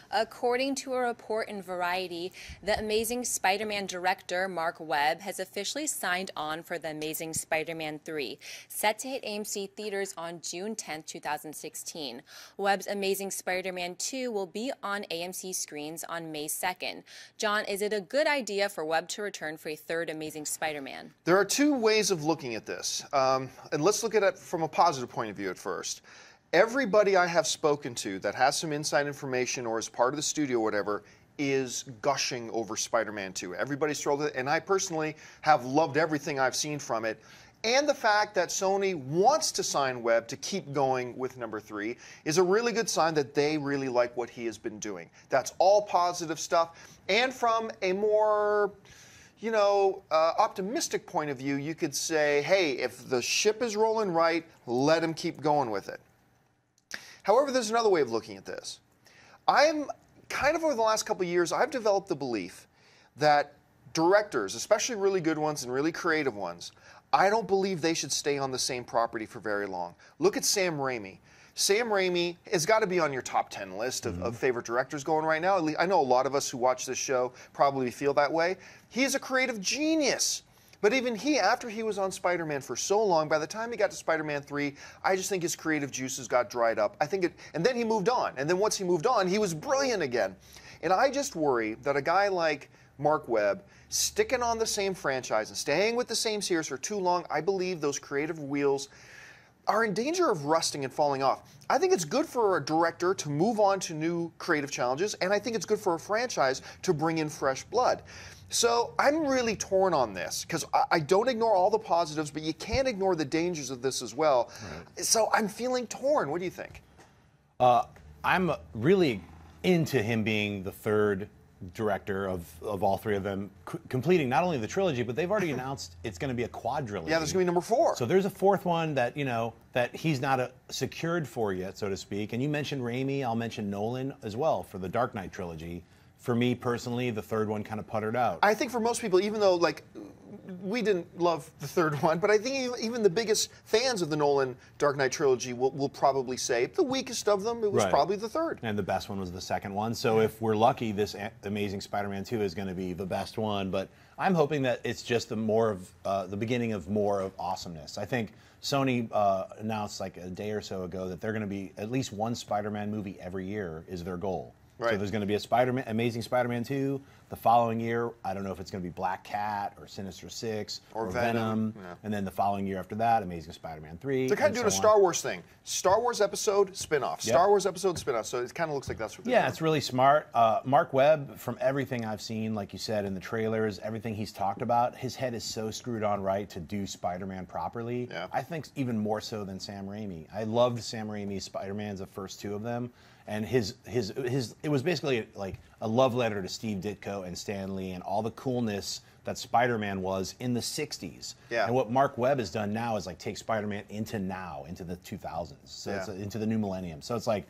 According to a report in Variety, the Amazing Spider-Man director, Marc Webb, has officially signed on for The Amazing Spider-Man 3, set to hit AMC theaters on June 10, 2016. Webb's Amazing Spider-Man 2 will be on AMC screens on May 2nd. John, is it a good idea for Webb to return for a third Amazing Spider-Man? There are two ways of looking at this, and let's look at it from a positive point of view at first. Everybody I have spoken to that has some inside information or is part of the studio or whatever is gushing over Spider-Man 2. Everybody's thrilled with it, and I personally have loved everything I've seen from it. And the fact that Sony wants to sign Webb to keep going with number 3 is a really good sign that they really like what he has been doing. That's all positive stuff. And from a more, optimistic point of view, you could say, hey, if the ship is rolling right, let him keep going with it. However, there's another way of looking at this. I'm kind of over the last couple of years, I've developed the belief that directors, especially really good ones and really creative ones, I don't believe they should stay on the same property for very long. Look at Sam Raimi. Sam Raimi has got to be on your top 10 list of favorite directors going right now. At least, I know a lot of us who watch this show probably feel that way. He is a creative genius. But even he, after he was on Spider-Man for so long, by the time he got to Spider-Man 3, I just think his creative juices got dried up. And then he moved on. And then once he moved on, he was brilliant again. And I just worry that a guy like Marc Webb, sticking on the same franchise and staying with the same series for too long, I believe those creative wheels are in danger of rusting and falling off. I think it's good for a director to move on to new creative challenges, and I think it's good for a franchise to bring in fresh blood. So I'm really torn on this because I don't ignore all the positives, but you can't ignore the dangers of this as well. Right. So I'm feeling torn. What do you think? I'm really into him being the third director of all three of them, completing not only the trilogy, but they've already announced it's going to be a quadrilogy. Yeah, there's going to be number 4. So there's a fourth one that, that he's not secured for yet, so to speak. And you mentioned Raimi, I'll mention Nolan as well for the Dark Knight trilogy. For me personally, the third one kind of puttered out. I think for most people, even though we didn't love the third one, but I think even the biggest fans of the Nolan Dark Knight trilogy will probably say the weakest of them, it was probably the third. And the best one was the second one. So if we're lucky, this Amazing Spider-Man 2 is going to be the best one. But I'm hoping that it's just the beginning of more of awesomeness. I think Sony announced like a day or so ago that they're going to be at least one Spider-Man movie every year is their goal. Right. So there's going to be a Amazing Spider-Man 2. The following year, I don't know if it's going to be Black Cat or Sinister Six or Venom. Yeah. And then the following year after that, Amazing Spider-Man 3. They're kind of doing a Star Wars thing. Star Wars episode, spin-off. Yep. Star Wars episode, spin-off. So it kind of looks like that's what they're doing. Yeah, it's really smart. Marc Webb, from everything I've seen, like you said, in the trailers, everything he's talked about, his head is so screwed on right to do Spider-Man properly. Yeah. I think even more so than Sam Raimi. I loved Sam Raimi's Spider-Mans, the first 2 of them. And it was basically like a love letter to Steve Ditko and Stan Lee and all the coolness that Spider-Man was in the 60s. Yeah. And what Marc Webb has done now is like take Spider-Man into the 2000s, so it's into the new millennium. So it's like,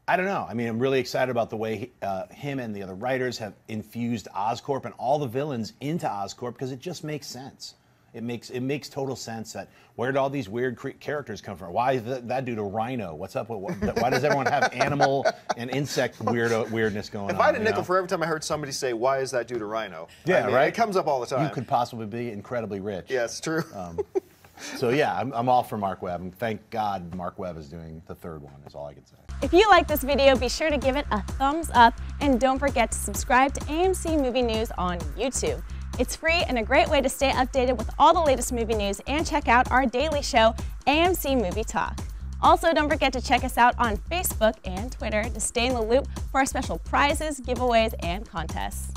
I don't know. I mean, I'm really excited about the way him and the other writers have infused Oscorp and all the villains into Oscorp because it just makes sense. It makes total sense that where did all these weird characters come from? Why is that dude a rhino? What's up with why does everyone have animal and insect weirdness going on? If I had a nickel for every time I heard somebody say, "Why is that dude a rhino?" Yeah, right. It comes up all the time. You could possibly be incredibly rich. Yeah, it's true. So yeah, I'm all for Marc Webb. And thank God Marc Webb is doing the third one. Is all I can say. If you like this video, be sure to give it a thumbs up and don't forget to subscribe to AMC Movie News on YouTube. It's free and a great way to stay updated with all the latest movie news and check out our daily show, AMC Movie Talk. Also, don't forget to check us out on Facebook and Twitter to stay in the loop for our special prizes, giveaways, and contests.